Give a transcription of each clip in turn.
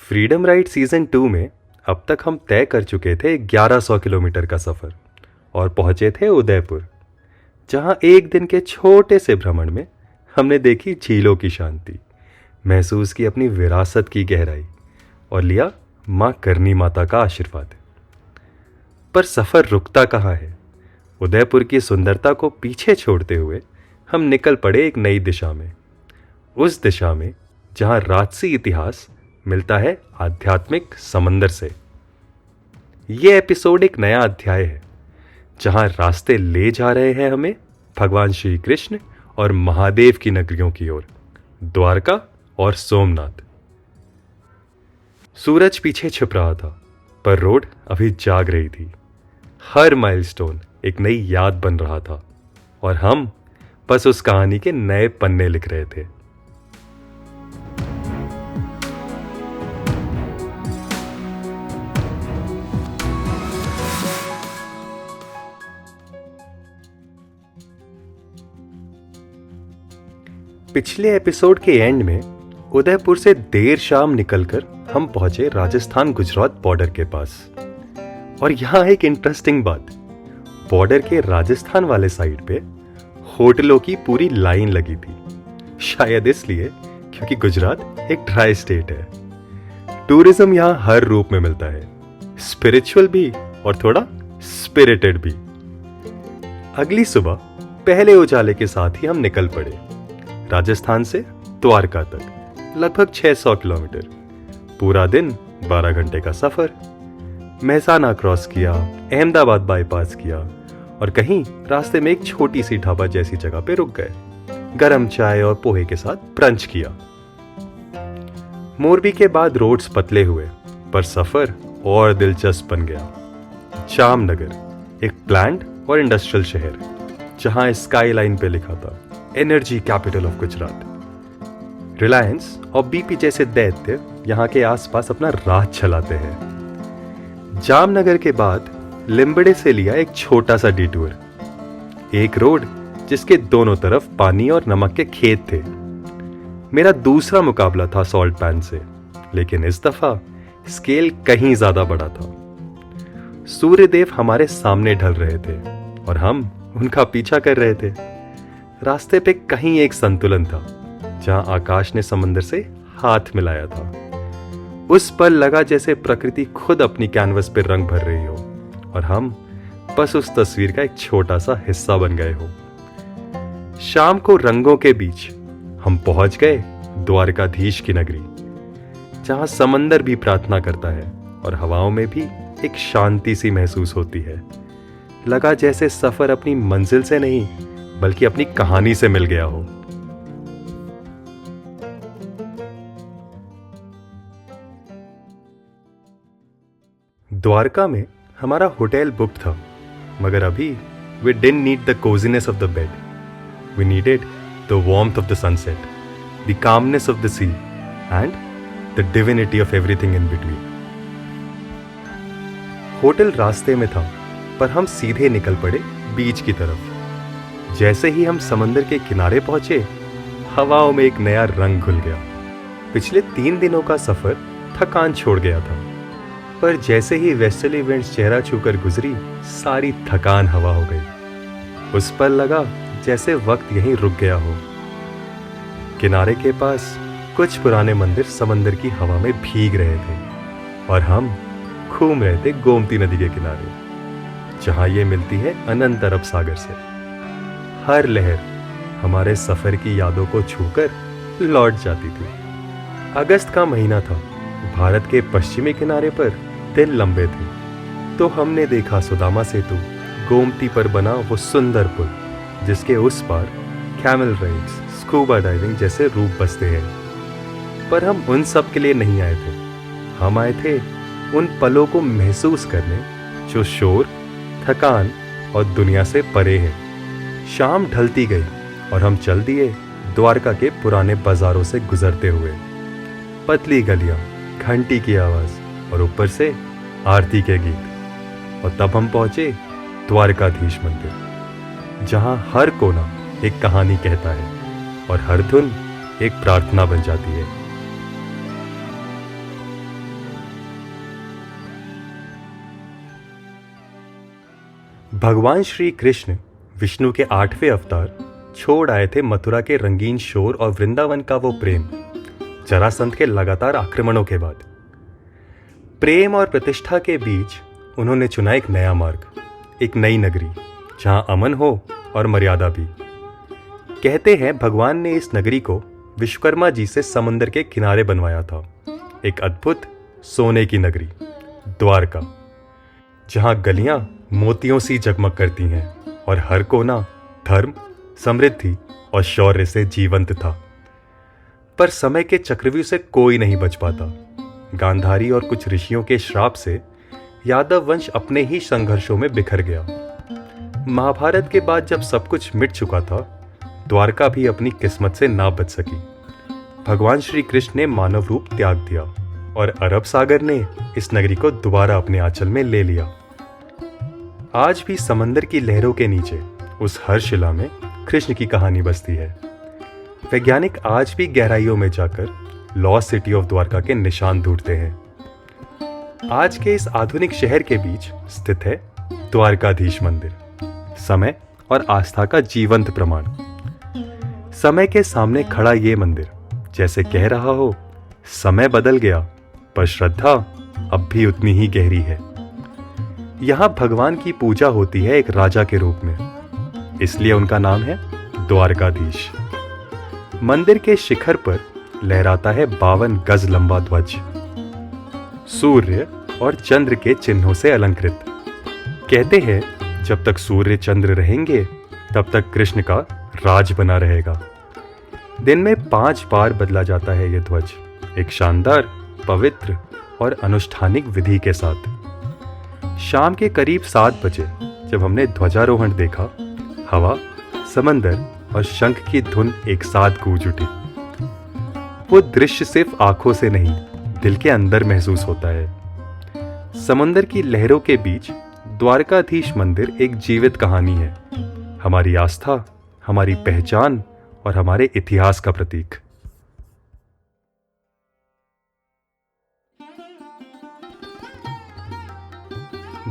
Freedom ride season 2 में अब तक हम तय कर चुके थे 1100 किलोमीटर का सफ़र और पहुंचे थे उदयपुर, जहां एक दिन के छोटे से भ्रमण में हमने देखी झीलों की शांति, महसूस की अपनी विरासत की गहराई और लिया माँ करनी माता का आशीर्वाद। पर सफ़र रुकता कहाँ है। उदयपुर की सुंदरता को पीछे छोड़ते हुए हम निकल पड़े एक नई दिशा में, उस दिशा में जहां राजसी इतिहास मिलता है आध्यात्मिक समंदर से। ये एपिसोड एक नया अध्याय है जहां रास्ते ले जा रहे हैं हमें भगवान श्री कृष्ण और महादेव की नगरियों की ओर, द्वारका और सोमनाथ। सूरज पीछे छिप रहा था, पर रोड अभी जाग रही थी। हर माइलस्टोन एक नई याद बन रहा था और हम बस उस कहानी के नए पन्ने लिख रहे थे। पिछले एपिसोड के एंड में उदयपुर से देर शाम निकलकर हम पहुंचे राजस्थान गुजरात बॉर्डर के पास। और यहां एक इंटरेस्टिंग बात, बॉर्डर के राजस्थान वाले साइड पे होटलों की पूरी लाइन लगी थी, शायद इसलिए क्योंकि गुजरात एक ड्राई स्टेट है। टूरिज्म यहां हर रूप में मिलता है, स्पिरिचुअल भी और थोड़ा स्पिरिटेड भी। अगली सुबह पहले उजाले के साथ ही हम निकल पड़े राजस्थान से द्वारका तक, लगभग 600 किलोमीटर। पूरा दिन 12 घंटे का सफर। मेहसाना क्रॉस किया, अहमदाबाद बाईपास किया और कहीं रास्ते में एक छोटी सी ढाबा जैसी जगह पे रुक गए। गरम चाय और पोहे के साथ ब्रंच किया। मोरबी के बाद रोड्स पतले हुए, पर सफर और दिलचस्प बन गया। जामनगर, एक प्लांट और इंडस्ट्रियल शहर जहां स्काई लाइन पे लिखा था energy capital of Gujarat. Reliance और बीपी जैसे दैत्य यहां के आसपास अपना राज चलाते हैं। जामनगर के बाद लिम्बड़े से लिया एक छोटा सा डिटूर, एक रोड जिसके दोनों तरफ पानी और नमक के खेत थे। मेरा दूसरा मुकाबला था सॉल्ट पैन से, लेकिन इस दफा स्केल कहीं ज्यादा बड़ा था। सूर्यदेव हमारे सामने ढल रहे थे और हम उनका पीछा कर रहे थे। रास्ते पे कहीं एक संतुलन था जहां आकाश ने समंदर से हाथ मिलाया था। उस पल लगा जैसे प्रकृति खुद अपनी कैनवस पे रंग भर रही हो और हम बस उस तस्वीर का एक छोटा सा हिस्सा बन गए हो। शाम को रंगों के बीच हम पहुंच गए द्वारकाधीश की नगरी, जहां समंदर भी प्रार्थना करता है और हवाओं में भी एक शांति सी महसूस होती है। लगा जैसे सफर अपनी मंजिल से नहीं बल्कि अपनी कहानी से मिल गया हो। द्वारका में हमारा होटल बुक था, मगर अभी we didn't need the coziness of the bed. We needed the warmth of the sunset, the calmness of the sea, and the divinity of everything in between. Hotel रास्ते में था, पर हम सीधे निकल पड़े बीच की तरफ। जैसे ही हम समंदर के किनारे पहुंचे, हवाओं में एक नया रंग घुल गया। पिछले 3 दिनों का सफर थकान छोड़ गया था, पर जैसे ही वेस्टर्ली विंड्स चेहरा छूकर गुजरी, सारी थकान हवा हो गई। उस पर लगा जैसे वक्त यहीं रुक गया हो। किनारे के पास कुछ पुराने मंदिर समंदर की हवा में भीग रहे थे और हम घूम रहे थे गोमती नदी के किनारे, जहां ये मिलती है अनंत अरब सागर से। हर लहर हमारे सफर की यादों को छूकर लौट जाती थी। अगस्त का महीना था, भारत के पश्चिमी किनारे पर दिन लंबे थे, तो हमने देखा सुदामा सेतु, गोमती पर बना वो सुंदर पुल जिसके उस पार कैमल राइड्स, स्कूबा डाइविंग जैसे रूप बसते हैं। पर हम उन सब के लिए नहीं आए थे। हम आए थे उन पलों को महसूस करने जो शोर, थकान और दुनिया से परे है। शाम ढलती गई और हम चल दिए द्वारका के पुराने बाजारों से गुजरते हुए। पतली गलियां, घंटी की आवाज और ऊपर से आरती के गीत। और तब हम पहुंचे द्वारकाधीश मंदिर, जहां हर कोना एक कहानी कहता है और हर धुन एक प्रार्थना बन जाती है। भगवान श्री कृष्ण विष्णु के 8वें अवतार छोड़ आए थे मथुरा के रंगीन शोर और वृंदावन का वो प्रेम जरासंध के लगातार आक्रमणों के बाद। प्रेम और प्रतिष्ठा के बीच उन्होंने चुना एक नया मार्ग, एक नई नगरी जहां अमन हो और मर्यादा भी। कहते हैं भगवान ने इस नगरी को विश्वकर्मा जी से समुद्र के किनारे बनवाया था, एक अद्भुत सोने की नगरी द्वारका, जहां गलियां मोतियों सी जगमग करती हैं और हर कोना धर्म, समृद्धि और शौर्य से जीवंत था। पर समय के चक्रव्यूह से कोई नहीं बच पाता। गांधारी और कुछ ऋषियों के श्राप से यादव वंश अपने ही संघर्षों में बिखर गया। महाभारत के बाद जब सब कुछ मिट चुका था, द्वारका भी अपनी किस्मत से ना बच सकी। भगवान श्री कृष्ण ने मानव रूप त्याग दिया और अरब सागर ने इस नगरी को दोबारा अपने आंचल में ले लिया। आज भी समंदर की लहरों के नीचे उस हर शिला में कृष्ण की कहानी बसती है। वैज्ञानिक आज भी गहराइयों में जाकर लॉस्ट सिटी ऑफ द्वारका के निशान ढूंढते हैं। आज के इस आधुनिक शहर के बीच स्थित है द्वारकाधीश मंदिर, समय और आस्था का जीवंत प्रमाण। समय के सामने खड़ा ये मंदिर जैसे कह रहा हो, समय बदल गया पर श्रद्धा अब भी उतनी ही गहरी है। यहां भगवान की पूजा होती है एक राजा के रूप में, इसलिए उनका नाम है द्वारकाधीश। मंदिर के शिखर पर लहराता है 52 गज लंबा ध्वज, सूर्य और चंद्र के चिन्हों से अलंकृत। कहते हैं जब तक सूर्य चंद्र रहेंगे तब तक कृष्ण का राज बना रहेगा। दिन में 5 बार बदला जाता है यह ध्वज, एक शानदार, पवित्र और अनुष्ठानिक विधि के साथ। शाम के करीब 7 बजे जब हमने ध्वजारोहण देखा, हवा, समंदर और शंख की धुन एक साथ गूंज उठी। वो दृश्य सिर्फ आंखों से नहीं, दिल के अंदर महसूस होता है। समुंदर की लहरों के बीच द्वारकाधीश मंदिर एक जीवित कहानी है, हमारी आस्था, हमारी पहचान और हमारे इतिहास का प्रतीक।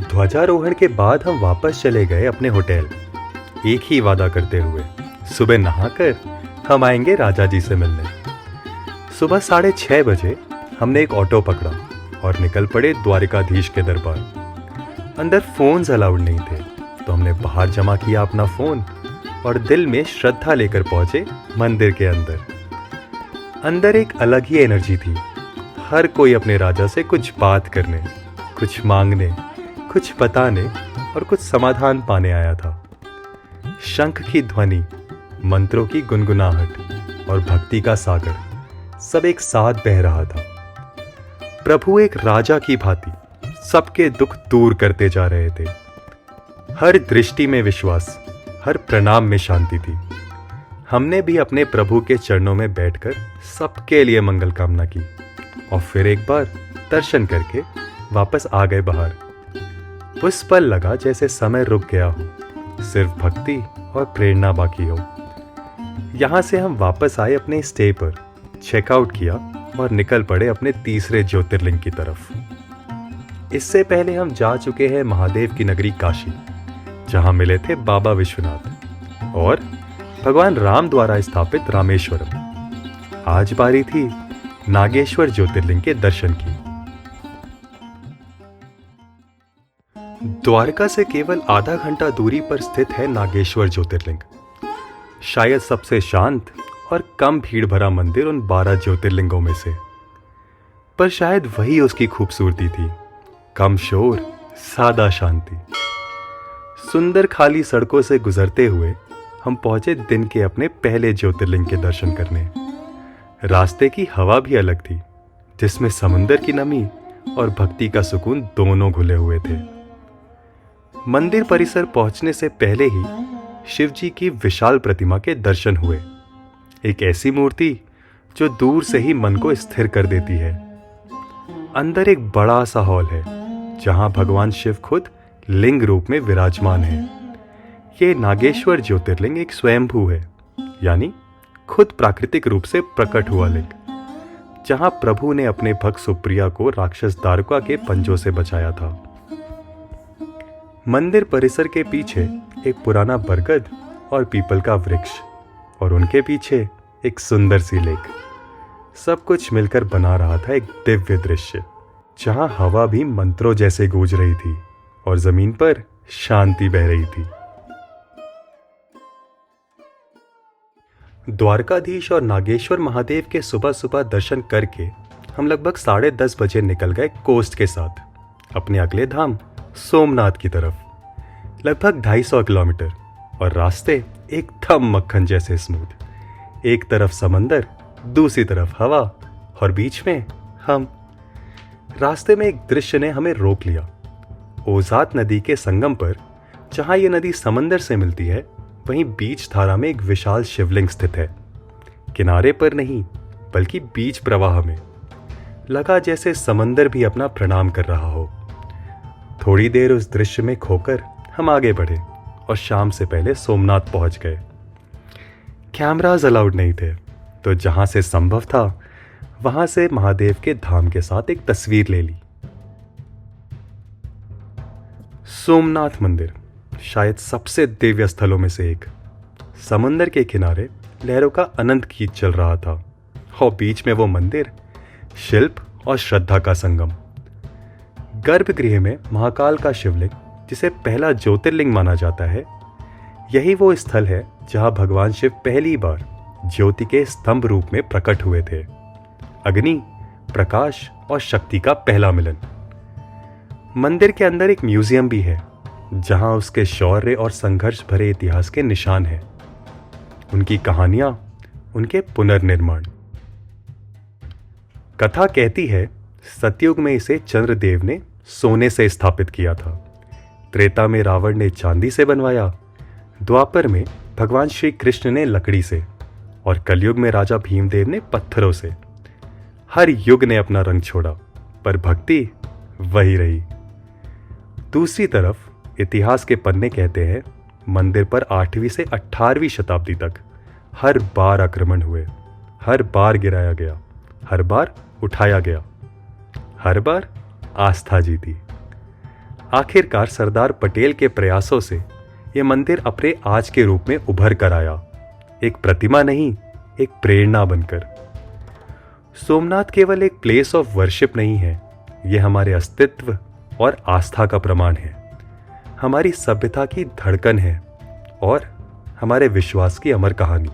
ध्वजारोहण के बाद हम वापस चले गए अपने होटल, एक ही वादा करते हुए, सुबह नहाकर हम आएंगे राजा जी से मिलने। सुबह 6:30 बजे हमने एक ऑटो पकड़ा और निकल पड़े द्वारकाधीश के दरबार। अंदर फोन्स अलाउड नहीं थे, तो हमने बाहर जमा किया अपना फोन और दिल में श्रद्धा लेकर पहुंचे मंदिर के अंदर। अंदर एक अलग ही एनर्जी थी। हर कोई अपने राजा से कुछ बात करने, कुछ मांगने, कुछ बताने और कुछ समाधान पाने आया था। शंख की ध्वनि, मंत्रों की गुनगुनाहट और भक्ति का सागर सब एक साथ बह रहा था। प्रभु एक राजा की भांति सबके दुख दूर करते जा रहे थे। हर दृष्टि में विश्वास, हर प्रणाम में शांति थी। हमने भी अपने प्रभु के चरणों में बैठकर सबके लिए मंगल कामना की और फिर एक बार दर्शन करके वापस आ गए बाहर। उस पल लगा जैसे समय रुक गया हो, सिर्फ भक्ति और प्रेरणा बाकी हो। यहां से हम वापस आए अपने स्टे पर, चेकआउट किया और निकल पड़े अपने तीसरे ज्योतिर्लिंग की तरफ। इससे पहले हम जा चुके हैं महादेव की नगरी काशी, जहां मिले थे बाबा विश्वनाथ और भगवान राम द्वारा स्थापित रामेश्वरम। आज बारी थी नागेश्वर ज्योतिर्लिंग के दर्शन की। द्वारका से केवल आधा घंटा दूरी पर स्थित है नागेश्वर ज्योतिर्लिंग, शायद सबसे शांत और कम भीड़ भरा मंदिर उन 12 ज्योतिर्लिंगों में से। पर शायद वही उसकी खूबसूरती थी, कम शोर, सादा शांति। सुंदर खाली सड़कों से गुजरते हुए हम पहुंचे दिन के अपने पहले ज्योतिर्लिंग के दर्शन करने। रास्ते की हवा भी अलग थी, जिसमें समुंदर की नमी और भक्ति का सुकून दोनों घुले हुए थे। मंदिर परिसर पहुंचने से पहले ही शिव जी की विशाल प्रतिमा के दर्शन हुए, एक ऐसी मूर्ति जो दूर से ही मन को स्थिर कर देती है। अंदर एक बड़ा सा हॉल है जहां भगवान शिव खुद लिंग रूप में विराजमान है। ये नागेश्वर ज्योतिर्लिंग एक स्वयंभू है, यानी खुद प्राकृतिक रूप से प्रकट हुआ लिंग, जहां प्रभु ने अपने भक्त सुप्रिया को राक्षस दारुका के पंजों से बचाया था। मंदिर परिसर के पीछे एक पुराना बरगद और पीपल का वृक्ष और उनके पीछे एक सुंदर सी लेक। सब कुछ मिलकर बना रहा था एक दिव्य दृश्य, जहां हवा भी मंत्रों जैसे गूंज रही थी और जमीन पर शांति बह रही थी। द्वारकाधीश और नागेश्वर महादेव के सुबह सुबह दर्शन करके हम लगभग 10:30 बजे निकल गए कोस्ट के साथ अपने अगले धाम सोमनाथ की तरफ। लगभग 250 किलोमीटर और रास्ते एकदम मक्खन जैसे स्मूथ। एक तरफ समंदर, दूसरी तरफ हवा और बीच में हम। रास्ते में एक दृश्य ने हमें रोक लिया। ओजात नदी के संगम पर, जहां यह नदी समंदर से मिलती है, वहीं बीच धारा में एक विशाल शिवलिंग स्थित है। किनारे पर नहीं बल्कि बीच प्रवाह में। लगा जैसे समंदर भी अपना प्रणाम कर रहा हो। थोड़ी देर उस दृश्य में खोकर हम आगे बढ़े और शाम से पहले सोमनाथ पहुंच गए। कैमरास अलाउड नहीं थे, तो जहां से संभव था वहां से महादेव के धाम के साथ एक तस्वीर ले ली। सोमनाथ मंदिर शायद सबसे दिव्य स्थलों में से एक। समंदर के किनारे लहरों का अनंत गीत चल रहा था और बीच में वो मंदिर, शिल्प और श्रद्धा का संगम। गर्भगृह में महाकाल का शिवलिंग, जिसे पहला ज्योतिर्लिंग माना जाता है, यही वो स्थल है जहां भगवान शिव पहली बार ज्योति के स्तंभ रूप में प्रकट हुए थे। अग्नि, प्रकाश और शक्ति का पहला मिलन। मंदिर के अंदर एक म्यूजियम भी है, जहां उसके शौर्य और संघर्ष भरे इतिहास के निशान हैं, उनकी कहानियां, उनके पुनर्निर्माण। कथा कहती है सतयुग में इसे चंद्रदेव ने सोने से स्थापित किया था, त्रेता में रावण ने चांदी से बनवाया, द्वापर में भगवान श्री कृष्ण ने लकड़ी से और कलयुग में राजा भीमदेव ने पत्थरों से। हर युग ने अपना रंग छोड़ा, पर भक्ति वही रही। दूसरी तरफ इतिहास के पन्ने कहते हैं मंदिर पर 8वीं से 18वीं शताब्दी तक हर बार आक्रमण हुए, हर बार गिराया गया, हर बार उठाया गया, हर बार आस्था जीती। आखिरकार सरदार पटेल के प्रयासों से यह मंदिर अपने आज के रूप में उभर कर आया, एक प्रतिमा नहीं, एक प्रेरणा बनकर। सोमनाथ केवल एक प्लेस ऑफ वर्शिप नहीं है, यह हमारे अस्तित्व और आस्था का प्रमाण है, हमारी सभ्यता की धड़कन है और हमारे विश्वास की अमर कहानी।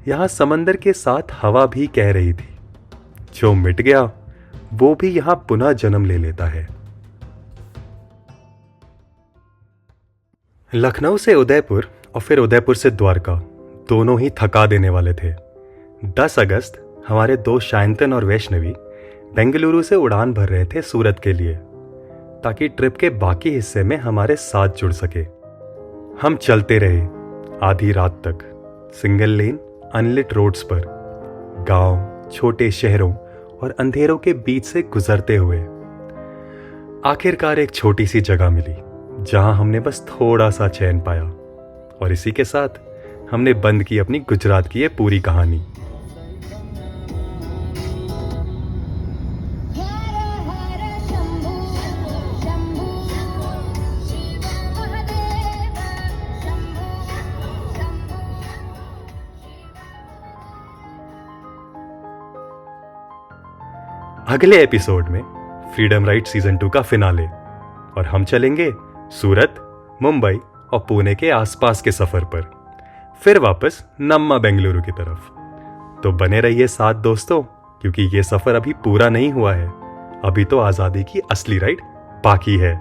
यहां समंदर के साथ हवा भी कह रही थी, जो मिट गया वो भी यहां पुनः जन्म ले लेता है। लखनऊ से उदयपुर और फिर उदयपुर से द्वारका दोनों ही थका देने वाले थे। 10 अगस्त हमारे दोस्त शायंतन और वैष्णवी बेंगलुरु से उड़ान भर रहे थे सूरत के लिए, ताकि ट्रिप के बाकी हिस्से में हमारे साथ जुड़ सके। हम चलते रहे आधी रात तक, सिंगल लेन अनलिट रोड्स पर, गांव, छोटे शहरों और अंधेरों के बीच से गुजरते हुए आखिरकार एक छोटी सी जगह मिली, जहां हमने बस थोड़ा सा चैन पाया। और इसी के साथ हमने बंद की अपनी गुजरात की ये पूरी कहानी। अगले एपिसोड में फ्रीडम राइड सीजन 2 का फिनाले, और हम चलेंगे सूरत, मुंबई और पुणे के आसपास के सफर पर, फिर वापस नम्मा बेंगलुरु की तरफ। तो बने रहिए साथ दोस्तों, क्योंकि ये सफर अभी पूरा नहीं हुआ है, अभी तो आजादी की असली राइड बाकी है।